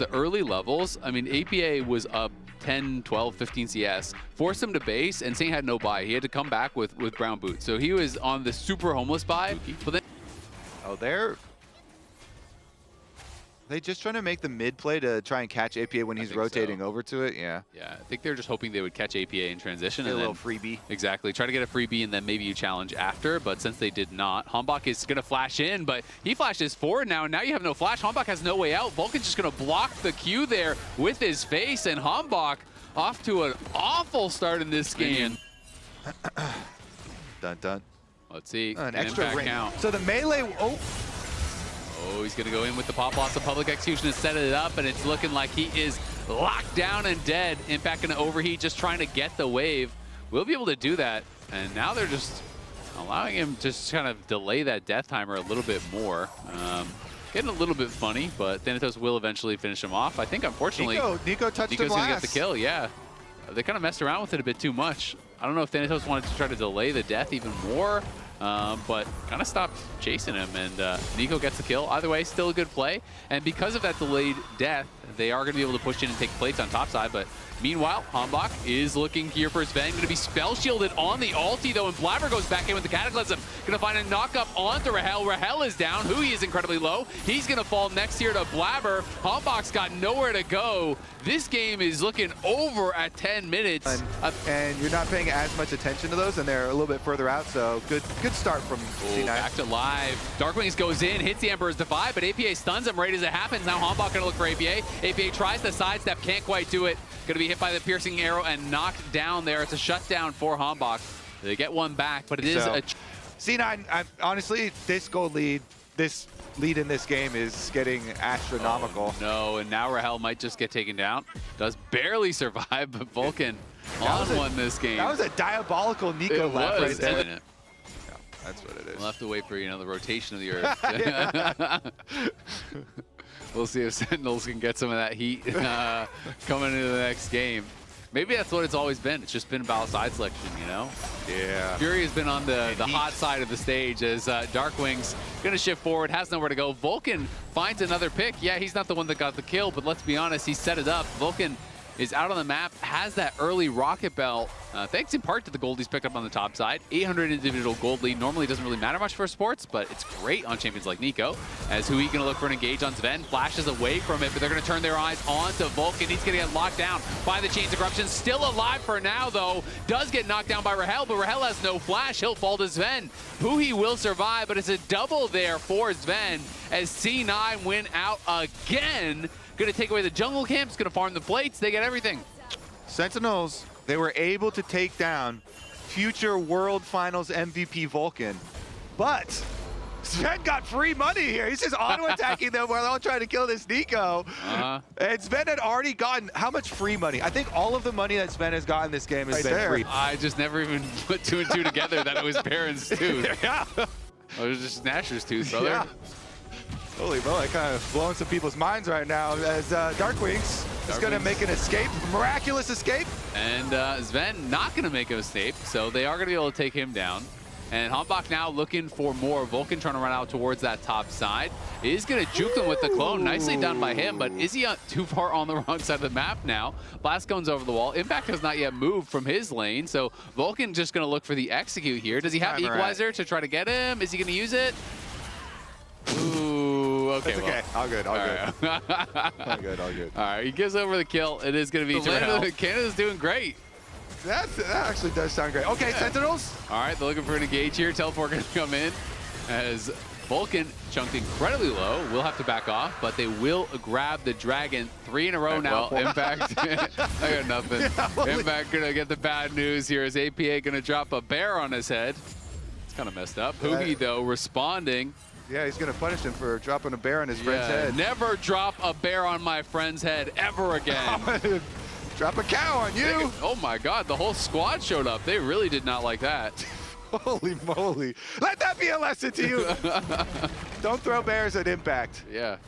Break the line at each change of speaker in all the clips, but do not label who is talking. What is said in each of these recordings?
The early levels, I mean, APA was up 10, 12, 15 CS, forced him to base, and Saint had no buy. He had to come back with brown boots. So he was on the super homeless buy. But then
Oh, they just trying to make the mid play to try and catch APA when he's rotating over to it? Yeah.
Yeah, I think they're just hoping they would catch APA in transition.
Get
and
a little freebie.
Exactly. Try to get a freebie, and then maybe you challenge after. But since they did not, Hombach is going to flash in, but he flashes forward now, and now you have no flash. Hombach has no way out. Vulcan's just going to block the Q there with his face, and Hombach off to an awful start in this game.
Dun dun.
Let's see.
An extra ring.
Count.
So the melee.
Oh, he's going to go in with the pop loss of public execution and set it up, and it's looking like he is locked down and dead. Impact going to overheat, just trying to get the wave. We'll be able to do that, and now they're just allowing him to just kind of delay that death timer a little bit more. Getting a little bit funny, but Thanatos will eventually finish him off. I think, unfortunately,
Nico touched him
Nico's going to
last.
get the kill, yeah. They kind of messed around with it a bit too much. I don't know if Thanatos wanted to try to delay the death even more, but kind of stopped chasing him, and Nico gets the kill. Either way, still a good play. And because of that delayed death, they are going to be able to push in and take plates on top side. But meanwhile, Hombach is looking here for Sven. Going to be spell shielded on the ulti, though, and Blabber goes back in with the Cataclysm. Going to find a knock-up onto Rahel. Rahel is down. Hui is incredibly low. He's going to fall next here to Blabber. Hombach's got nowhere to go. This game is looking over at 10 minutes.
And you're not paying as much attention to those, and they're a little bit further out, so good start from C9.
Back to live. Darkwings goes in, hits the Emperor's Defy, but APA stuns him right as it happens. Now Hombach going to look for APA. APA tries the sidestep, can't quite do it. Going to be hit by the piercing arrow and knocked down there. It's a shutdown for Hombach. They get one back, but it is a...
C9, honestly, this gold lead, this lead in this game is getting astronomical.
Oh, no, and now Rahel might just get taken down. Does barely survive, but Vulcan won this game.
That was a diabolical Nico lap right there.
Yeah,
that's what it is.
We'll have to wait for, the rotation of the Earth. We'll see if Sentinels can get some of that heat coming into the next game. Maybe that's what it's always been. It's just been about side selection,
Yeah.
Fury has been on the hot side of the stage as Darkwing's going to shift forward, has nowhere to go. Vulcan finds another pick. Yeah, he's not the one that got the kill, but let's be honest, he set it up. Vulcan is out on the map, has that early rocket belt, thanks in part to the gold he's picked up on the top side. 800 individual gold lead normally doesn't really matter much for sports, but it's great on champions like Nico. As Hui going to look for an engage on Sven, flashes away from it, but they're going to turn their eyes onto Vulcan. He's going to get locked down by the Chains of Corruption. Still alive for now, though. Does get knocked down by Rahel, but Rahel has no flash. He'll fall to Sven. Hui will survive, but it's a double there for Sven as C9 win out again. Going to take away the jungle camps, going to farm the plates. They get everything.
Sentinels, they were able to take down future World Finals MVP Vulcan, but Sven got free money here. He's just auto-attacking them while they're all trying to kill this Nico. And Sven had already gotten how much free money? I think all of the money that Sven has gotten this game has been free.
I just never even put 2 and 2 together that it was Baron's tooth.
Yeah.
Oh, it was just Nashor's tooth, brother.
Yeah. Holy moly, kind of blowing some people's minds right now as Darkwings is going to make an escape, miraculous escape.
And Sven not going to make an escape, so they are going to be able to take him down. And Hombach now looking for more. Vulcan trying to run out towards that top side. Is going to juke him with the clone. Nicely done by him, but is he too far on the wrong side of the map now? Blast Cone's over the wall. Impact has not yet moved from his lane, so Vulcan just going to look for the execute here. Does he have Equalizer to try to get him? Is he going to use it? Ooh, okay.
That's okay. All good, all good. All good, all good.
All right, he gives over the kill. It is going to be Rahel. Canada's doing great.
That actually does sound great. Okay, Sentinels.
All right, they're looking for an engage here. Teleport going to come in as Vulcan chunked incredibly low. We'll have to back off, but they will grab the dragon 3 in a row now. Well, Impact, I got nothing. Yeah, Impact going to get the bad news here as APA going to drop a bear on his head. It's kind of messed up. Hugi, though, responding.
Yeah, he's going to punish him for dropping a bear on his friend's head.
Never drop a bear on my friend's head ever again.
Drop a cow on you.
Oh my God, the whole squad showed up. They really did not like that.
Holy moly. Let that be a lesson to you. Don't throw bears at Impact.
Yeah,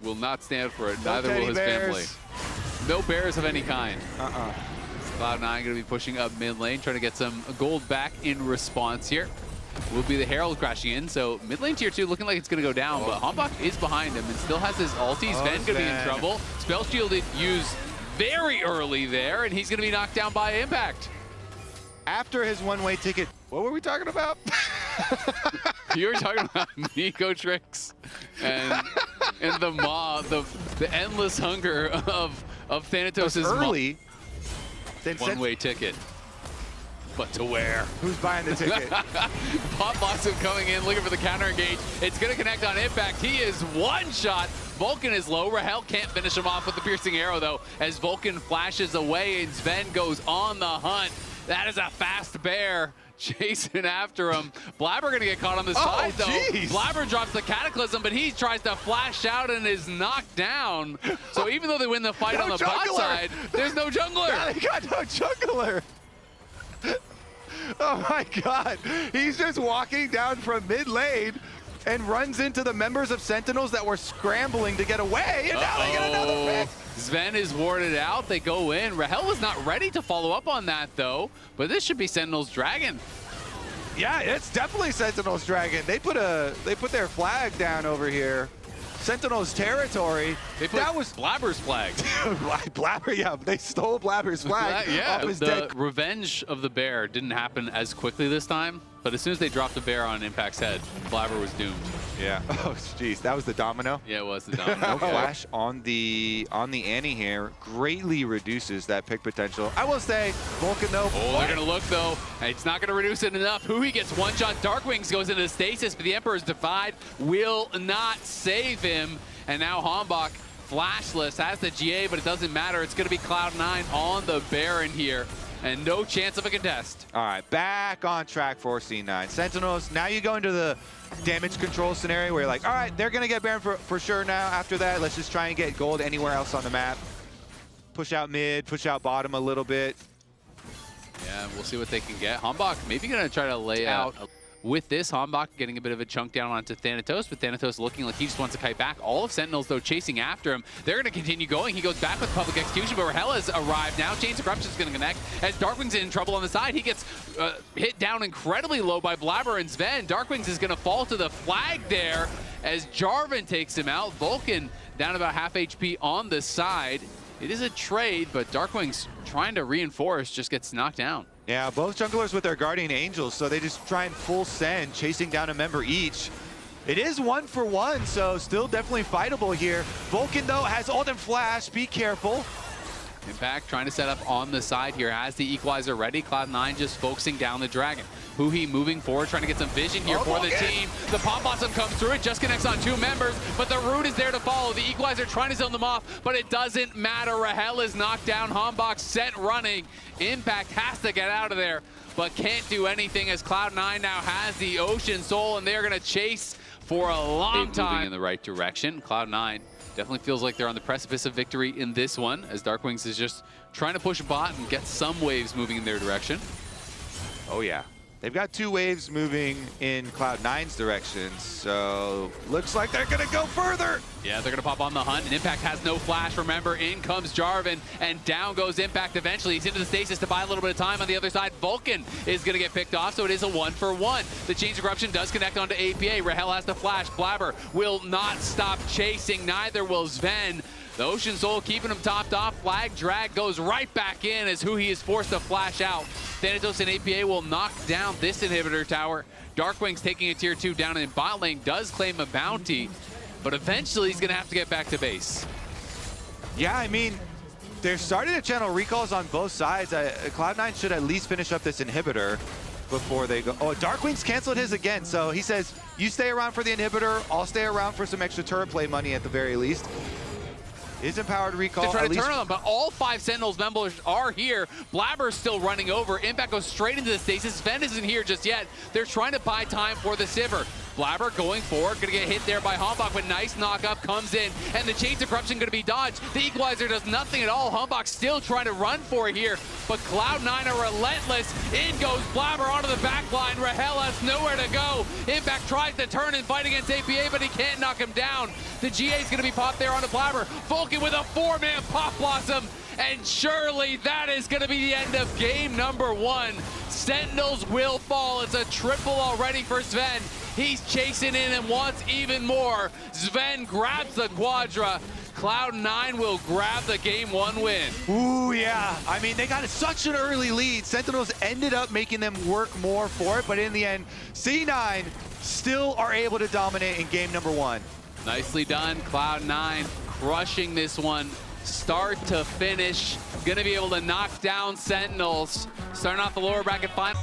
will not stand for it.
No
Neither will his
bears.
family. No bears of any kind. Cloud9 going to be pushing up mid lane, trying to get some gold back in response here. will be the Herald crashing in. So mid lane tier 2 looking like it's going to go down, but Hombok is behind him and still has his ulti. Sven going to be in trouble. Spell shielded used very early there, and he's going to be knocked down by Impact.
After his one-way ticket, what were we talking about?
You were talking about Nico tricks and the endless hunger of Thanatos'
early.
One-way ticket. But to where?
Who's buying the ticket?
Pop Blossom coming in, looking for the counter engage. It's going to connect on Impact. He is one shot. Vulcan is low. Rahel can't finish him off with the piercing arrow, though, as Vulcan flashes away and Sven goes on the hunt. That is a fast bear chasing after him. Blabber going to get caught on the side, though.
Geez.
Blabber drops the Cataclysm, but he tries to flash out and is knocked down. So even though they win the fight on the bot side, there's no jungler.
Yeah, they got no jungler. Oh my God. He's just walking down from mid lane and runs into the members of Sentinels that were scrambling to get away, and now they get another pick.
Sven is warded out. They go in. Rahel was not ready to follow up on that, though, but this should be Sentinels Dragon.
Yeah, it's definitely Sentinels Dragon. They put their flag down over here. Sentinels territory.
That was Blabber's flag.
Blabber, yeah, they stole Blabber's flag.
Yeah,
off his
the
deck.
revenge of the bear didn't happen as quickly this time, but as soon as they dropped the bear on Impact's head, Blabber was doomed.
Yeah. Oh, jeez, that was the domino.
Yeah, it was the domino.
No flash on the Annie here greatly reduces that pick potential. I will say, Vulcan though.
Oh, they're gonna look though. It's not gonna reduce it enough. Huhi gets one shot. Darkwings goes into stasis, but the Emperor's Defied will not save him. And now Hombok, flashless, has the GA, but it doesn't matter. It's gonna be Cloud9 on the Baron here, and no chance of a contest.
All right, back on track for C9. Sentinels, now you go into the damage control scenario where you're like, all right, they're gonna get Baron for sure now. After that, let's just try and get gold anywhere else on the map. Push out mid, push out bottom a little bit.
Yeah, we'll see what they can get. Hombok maybe gonna try to lay out. With this, Hombok getting a bit of a chunk down onto Thanatos, but Thanatos looking like he just wants to kite back. All of Sentinels, though, chasing after him. They're going to continue going. He goes back with Public Execution, but Rahel has arrived now. Chains of Corruption is going to connect. As Darkwings is in trouble on the side, he gets hit down incredibly low by Blabber and Sven. Darkwings is going to fall to the flag there as Jarvan takes him out. Vulcan down about half HP on the side. It is a trade, but Darkwings trying to reinforce just gets knocked down.
Yeah, both junglers with their Guardian Angels, so they just try and full send, chasing down a member each. It is 1-for-1, so still definitely fightable here. Vulcan, though, has ult and flash. Be careful.
Impact trying to set up on the side here. Has the equalizer ready. Cloud9 just focusing down the Dragon. Huhi moving forward, trying to get some vision here for the team. The Pop Blossom comes through. It just connects on 2 members, but the root is there to follow. The equalizer trying to zone them off, but it doesn't matter. Rahel is knocked down. Hombok set running. Impact has to get out of there, but can't do anything as Cloud9 now has the Ocean Soul, and they're going to chase for a long time. Moving in the right direction. Cloud9 definitely feels like they're on the precipice of victory in this one, as Darkwings is just trying to push bot and get some waves moving in their direction.
Oh, yeah. They've got 2 waves moving in Cloud9's direction, so looks like they're going to go further.
Yeah, they're going to pop on the hunt, and Impact has no flash. Remember, in comes Jarvan, and down goes Impact eventually. He's into the stasis to buy a little bit of time. On the other side, Vulcan is going to get picked off, so it is a 1-for-1. The Chains of Corruption does connect onto APA. Rahel has the flash. Blabber will not stop chasing. Neither will Sven. The Ocean Soul keeping him topped off. Flag drag goes right back in as Huhi is forced to flash out. Thanatos and APA will knock down this inhibitor tower. Darkwings taking a tier 2 down in bot lane, does claim a bounty, but eventually he's going to have to get back to base.
Yeah, I mean, they're starting to channel recalls on both sides. Cloud9 should at least finish up this inhibitor before they go. Oh, Darkwings canceled his again, so he says, you stay around for the inhibitor, I'll stay around for some extra turret play money at the very least. Is empowered recall.
To try to turn on them, but all 5 Sentinels members are here. Blabber's still running over. Impact goes straight into the stasis. Sven isn't here just yet. They're trying to buy time for the Sivir. Blabber going forward, gonna get hit there by Hombok, but nice knock-up comes in, and the Chains of Corruption gonna be dodged. The equalizer does nothing at all. Hombok still trying to run for it here, but Cloud9 are relentless. In goes Blabber onto the back line. Rahel has nowhere to go. Impact tries to turn and fight against APA, but he can't knock him down. The GA is gonna be popped there onto Blabber. Vulcan with a 4-man Pop Blossom, and surely that is going to be the end of game number 1. Sentinels will fall. It's a triple already for Sven. He's chasing in and wants even more. Sven grabs the quadra. Cloud9 will grab the game 1 win.
Ooh, yeah. I mean, they got such an early lead. Sentinels ended up making them work more for it, but in the end, C9 still are able to dominate in game number 1.
Nicely done, Cloud9 crushing this one. Start to finish, gonna be able to knock down Sentinels. Starting off the lower bracket final.